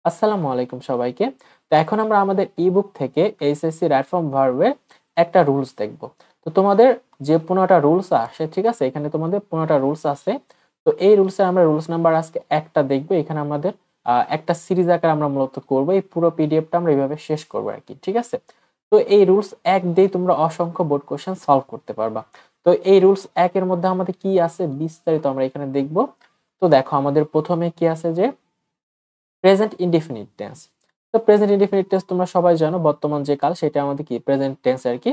আসসালামু আলাইকুম সবাইকে। তো এখন আমরা আমাদের ইবুক থেকে এইচএসসি রাইট ফ্রম ভার্বের একটা রুলস দেখব। তো তোমাদের যে 15টা রুলস আসে, ঠিক আছে? এখানে তোমাদের 15টা রুলস আছে। তো এই রুলসে আমরা রুলস নাম্বার আজকে একটা দেখব। এখানে আমাদের একটা সিরিজ আকার আমরা মূলত করব। এই পুরো পিডিএফটা আমরা এইভাবে শেষ করব আর কি, ঠিক আছে? তো এই রুলস 1 দিয়ে তোমরা অসংখ্য বোর্ড কোশ্চেন সলভ করতে পারবা। তো এই রুলস 1 এর মধ্যে আমাদের কি আছে বিস্তারিত আমরা এখানে দেখব। তো দেখো আমাদের প্রথমে কি আছে যে প্রেজেন্ট ইনডিফিনিট টেন্স। তো প্রেজেন্ট ইনডিফিনিট টেন্স তোমরা সবাই জানো, বর্তমান যে কাল সেটা আমাদের কি প্রেজেন্ট টেন্স আর কি।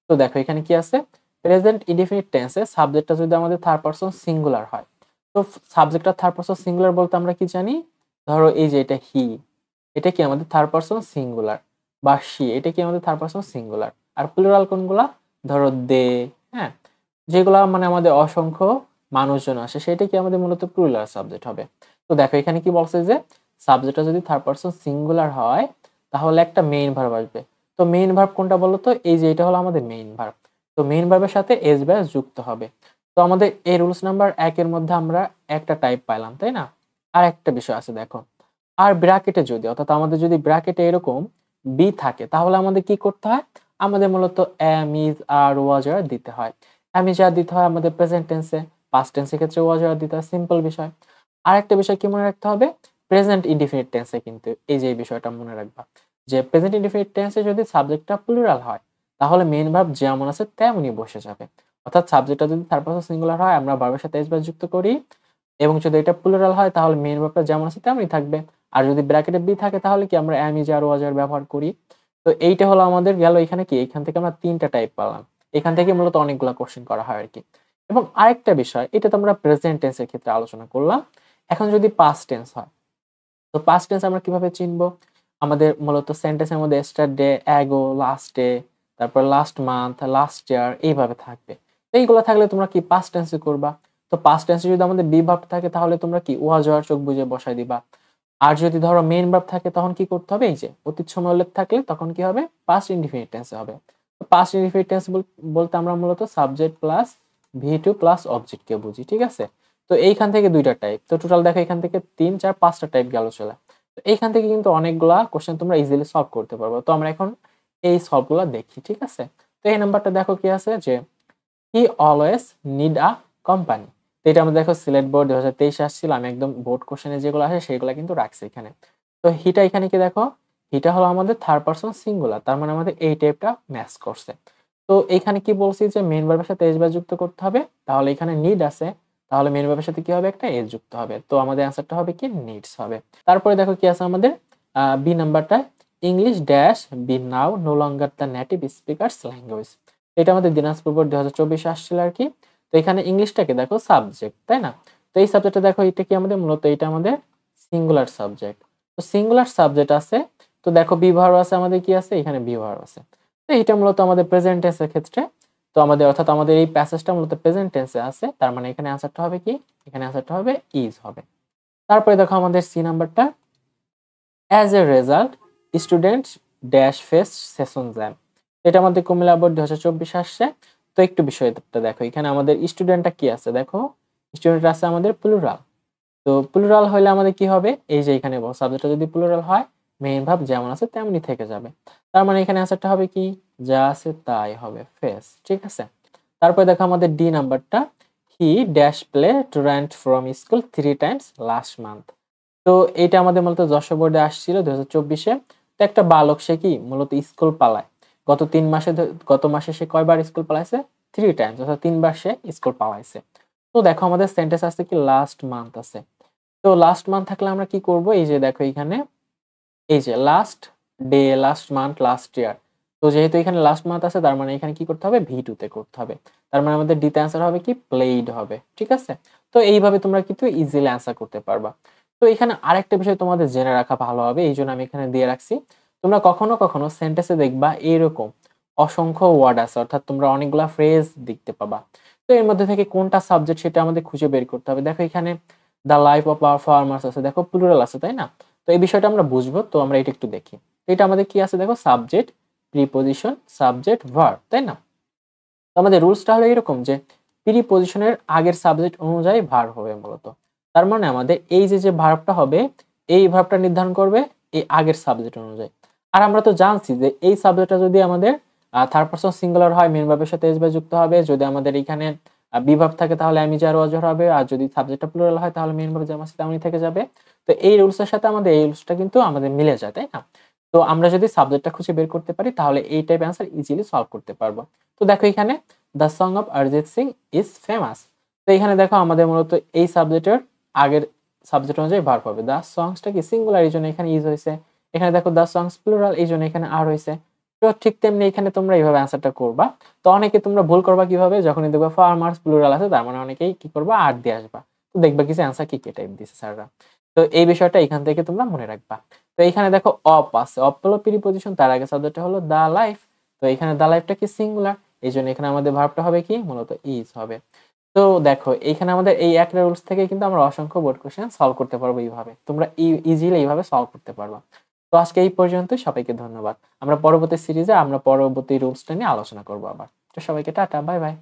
তো দেখো এখানে কি আছে, প্রেজেন্ট ইনডিফিনিট টেন্সে সাবজেক্টটা যদি আমাদের থার্ড পারসন সিঙ্গুলার হয়, তো সাবজেক্টটা থার্ড পারসন সিঙ্গুলার বলতে আমরা কি জানি? ধরো এই যে এটা হি, এটা কি আমাদের থার্ড পারসন সিঙ্গুলার, বা শি, এটা কি আমাদের থার্ড পারসন সিঙ্গুলার। আর প্লুরাল কোনগুলা? ধরো দে, হ্যাঁ, যেগুলা মানে আমাদের অসংখ্য মানুষজন আসে সেটা কি আমাদের মূলত প্লুরাল সাবজেক্ট হবে। তো দেখো এখানে কি বলছে যে সাবজেক্টটা যদি থার্ড পারসন সিঙ্গুলার হয় তাহলে একটা মেইন ভার্ব আসবে। তো মেইন ভার্ব কোনটা বলো তো? এই যে এটা হলো আমাদের মেইন ভার্ব। তো মেইন ভার্বের সাথে এস ব্যাস যুক্ত হবে। তো আমাদের এই রুলস নাম্বার 1 এর মধ্যে আমরা একটা টাইপ পাইলাম, তাই না? আর একটা বিষয় আছে দেখো, আর ব্র্যাকেটে যদি, অর্থাৎ আমাদের যদি ব্র্যাকেটে এরকম বি থাকে তাহলে আমাদের কি করতে হয়? আমাদের মূলত এম, ইজ, আর, ওয়াজ, আর দিতে হয়। এম, ইজ, আর দিতে হয় আমাদের প্রেজেন্ট টেন্সে, পাস্ট টেন্সের ক্ষেত্রে ওয়াজ, আর দিতে হয়, সিম্পল বিষয়। আরেকটা বিষয় কি মনে রাখতে হবে? প্রেজেন্ট ইনডিফিনিট টেন্সে কিন্তু এই যে এই বিষয়টা মনে রাখবা যে প্রেজেন্ট ইনডিফিনিট টেন্সে যদি সাবজেক্টটা প্লুরাল হয় তাহলে মেইন ভার্ব যেমন আছে তেমনই বসে যাবে। অর্থাৎ সাবজেক্টটা যদি থার্ড পারসন সিঙ্গুলার হয় আমরা ভার্বের সাথে এস ভার্ব যুক্ত করি, এবং যদি এটা প্লুরাল হয় তাহলে মেইন ভার্বটা যেমন আছে তেমনই থাকবে। আর যদি ব্র্যাকেটে বি থাকে তাহলে কি আমরা এম, ইজ, আর, ওয়াজ, আর ব্যবহার করি। তো এইটা হলো আমাদের গেল। এখানে কি এখান থেকে আমরা 3টা টাইপ পেলাম। এখান থেকে মূলত অনেকগুলো কোশ্চেন করা হয় আর কি। এবং আরেকটা বিষয়, এটা তো আমরা প্রেজেন্ট টেন্সের ক্ষেত্রে আলোচনা করলাম। এখন যদি পাস্ট টেন্স হয়, তো পাস্ট টেন্স আমরা কিভাবে চিনবো? আমাদের মূলত সেন্টেন্সের মধ্যে yesterday, ago, লাস্ট ডে, তারপর লাস্ট মান্থ, লাস্ট ইয়ার এইভাবে থাকবে। তো এইগুলো থাকলে তোমরা কি পাস্ট টেন্সে করবা। তো পাস্ট টেন্সে যদি আমাদের বি ভার্ব থাকে তাহলে তোমরা কি ওয়াজ ওয়ার চোখ বুজে বসাই দিবা। আর যদি ধরো মেইন ভার্ব থাকে তখন কি করতে হবে? এই যে অতীত সময় উল্লেখ থাকলে তখন কি হবে? পাস্ট ইনডিফিনিট টেন্সে হবে। তো পাস্ট ইনডিফিনিট টেন্স বলতে আমরা মূলত সাবজেক্ট প্লাস ভি2 প্লাস অবজেক্ট কে বুঝি, ঠিক আছে? তো এইখান থেকে 2টা টাইপ। তো টোটাল দেখো এখান থেকে 3, 4, 5টা টাইপ গেল চলে। তো এইখান থেকে কিন্তু অনেকগুলা কোশ্চেন তোমরা ইজিলি সলভ করতে পারবে। তো আমরা এখন এই সলভগুলো দেখি, ঠিক আছে? তো এই নাম্বারটা দেখো কি আছে যে he always need a company. তো এটা আমরা দেখো সিলেট বোর্ড 2023 আসছিল, আমি একদম বোর্ড কোশ্চেনে যেগুলো আসে সেগুলো কিন্তু রাখছি এখানে। তো হিটা এখানে কি দেখো, হিটা হলো আমাদের থার্ড পারসন সিঙ্গুলার, তার মানে আমাদের এই টাইপটা ম্যাচ করছে। তো এখানে কি বলছি যে মেইন ভার্বের সাথে এস ভার্ব যুক্ত করতে হবে, তাহলে এখানে নিড আছে, তাহলে মেইন ভার্বের সাথে কি হবে? একটা এস যুক্ত হবে। তো আমাদের অ্যান্সারটা হবে কি? নিডস হবে। তারপরে দেখো কি আছে আমাদের বি নাম্বারটা, English dash B now no longer the native speakers language. এটা আমাদের দিনাজপুর বোর্ড 2024 আসছিল আর কি। তো এখানে ইংলিশটাকে দেখো সাবজেক্ট, তাই না? তো এই সাবজেক্টটা দেখো, এটা কি আমাদের মূলত এটা আমাদের সিঙ্গুলার সাবজেক্ট। তো সিঙ্গুলার সাবজেক্ট আছে, তো দেখো বিভার আছে, আমাদের কি আছে এখানে বিভার আছে। তো এটা মূলত আমাদের প্রেজেন্ট টেন্সের ক্ষেত্রে, তো আমাদের অর্থাৎ আমাদের এই প্যাসেজটা মূলত প্রেজেন্ট টেন্সে আছে, তার মানে এখানে অ্যান্সারটা হবে কি? এখানে অ্যান্সারটা হবে ইজ হবে। তারপরে দেখো আমাদের সি নাম্বারটা, as a result students dash face session jam. এটা আমাদের কুমিল্লা বোর্ড 2024 আসছে। তো একটু বিষয়টা দেখো, এখানে আমাদের স্টুডেন্টটা কি আছে দেখো, স্টুডেন্ট আছে আমাদের প্লুরাল। তো প্লুরাল হলে আমাদের কি হবে? এই যে এখানে সাবজেক্টটা যদি প্লুরাল হয় মেইন ভার্ব যেমন আছে তেমনি থেকে যাবে। তার মানে এখানে অ্যান্সারটা হবে কি? যা আছে তাই হবে, ফেস, ঠিক আছে? তারপরে দেখো আমাদের ডি নাম্বারটা, he dash play to rent from school 3 Times last month. তো এইটা আমাদের মূলত যশোর বোর্ডে আসছিল 2024-এ। তো একটা বালক সে কি মূলত স্কুল পালায়, গত মাসে সে কয়বার স্কুল পালাইছে? 3 টাইমস, অর্থাৎ 3বার সে স্কুল পালাইছে। তো দেখো আমাদের সেন্টেন্স আছে কি লাস্ট মান্থ আছে। তো লাস্ট মান্থ থাকলে আমরা কি করব? এই যে দেখো এখানে এই যে last day, last month, last year. তো যেহেতু এখানে লাস্ট মান্থ আছে তার মানে এখানে কি করতে হবে? ভি2 তে করতে হবে। তার মানে আমাদের ডি তে অ্যান্সার হবে কি? প্লেইড হবে, ঠিক আছে? তো এইভাবে তোমরা কিন্তু ইজিলি অ্যান্সার করতে পারবা। তো এখানে আরেকটা বিষয় তোমাদের জেনে রাখা ভালো হবে, এই জন্য আমি এখানে দিয়ে রাখছি। তোমরা কখনো কখনো সেন্টেন্সে দেখবা এরকম অসংখ্য ওয়ার্ড আছে, অর্থাৎ তোমরা অনেকগুলা ফ্রেজ দেখতে পাবা। তো এর মধ্যে থেকে কোনটা সাবজেক্ট সেটা আমাদের খুঁজে বের করতে হবে। দেখো এখানে the life of our farmers আছে, দেখো প্লুরাল আছে, তাই না? তো এই বিষয়টা আমরা বুঝবো, তো আমরা এটা একটু দেখি। এটা আমাদের কি আছে দেখো, সাবজেক্ট, প্রিপজিশন, সাবজেক্ট, ভার্ব, তাই না? তো আমাদের রুলসটা হলো এরকম যে প্রিপজিশনের আগের সাবজেক্ট অনুযায়ী ভার্ব হবে মূলত। তার মানে আমাদের এই যে ভার্বটা হবে এই ভার্বটা নির্ধারণ করবে এই আগের সাবজেক্ট অনুযায়ী। আর আমরা তো জানছি যে এই সাবজেক্টটা যদি আমাদের থার্ড পারসন সিঙ্গুলার হয় মেইন ভার্বের সাথে এস বাই যুক্ত হবে। যদি আমাদের এখানে বি ভার্ব থাকে তাহলে আমি যার ওয়াজর হবে। আর যদি সাবজেক্টটা প্লুরাল হয় তাহলে মেইন ভার্ব যেমন আছে তেমনই থেকে যাবে। তো এই রুলসের সাথে আমাদের এই রুলসটা কিন্তু আমাদের মিলে যায়, তাই না? তো আমরা যদি সাবজেক্টটা খুঁজে বের করতে পারি তাহলে এই টাইপ অ্যান্সার ইজিলি সলভ করতে পারবো। তো দেখো এখানে the song of Arijit Singh is famous. তো এখানে দেখো আমাদের মূলত এই সাবজেক্টের আগের সাবজেক্ট অনুযায়ী ভার্ব হবে। দ্য সংসটা কি সিঙ্গুলার, এই জন্য এখানে ইজ হয়েছে। এখানে দেখো দ্য সংস প্লুরাল, এই জন্য এখানে আর হয়েছে। তো ঠিক তেমনি এখানে তোমরা এইভাবে অ্যান্সারটা করবা। তো অনেকে তোমরা ভুল করবা কিভাবে, যখনই দেখবা ফার্মার্স প্লুরাল আছে তার মানে অনেকেই কি করবা আর দিয়ে আসবা। তো দেখবা কিছু অ্যান্সার কি টাইপ দিছে স্যাররা। তো এই বিষয়টা এখান থেকে তোমরা মনে রাখবা। তো এখানে দেখো অপ আছে, অপ হলো প্রিপজিশন, তার আগে সাবজেক্টটা হলো দ্য লাইফ। তো এখানে দ্য লাইফটা কি সিঙ্গুলার, এই জন্য এখানে আমাদের ভার্বটা হবে কি মূলত ইজ হবে। তো দেখো এইখানে আমাদের এই একটা রুলস থেকে কিন্তু আমরা অসংখ্য বোর্ড কোশ্চেন সলভ করতে পারবো এইভাবে। তোমরা ইজিলি এইভাবে সলভ করতে পারবা। তো আজকে এই পর্যন্ত, সবাইকে ধন্যবাদ। আমরা পরবর্তী সিরিজে আমরা পরবর্তী রুলসটা নিয়ে আলোচনা করবো আবার। তো সবাইকে টাটা, বাই বাই।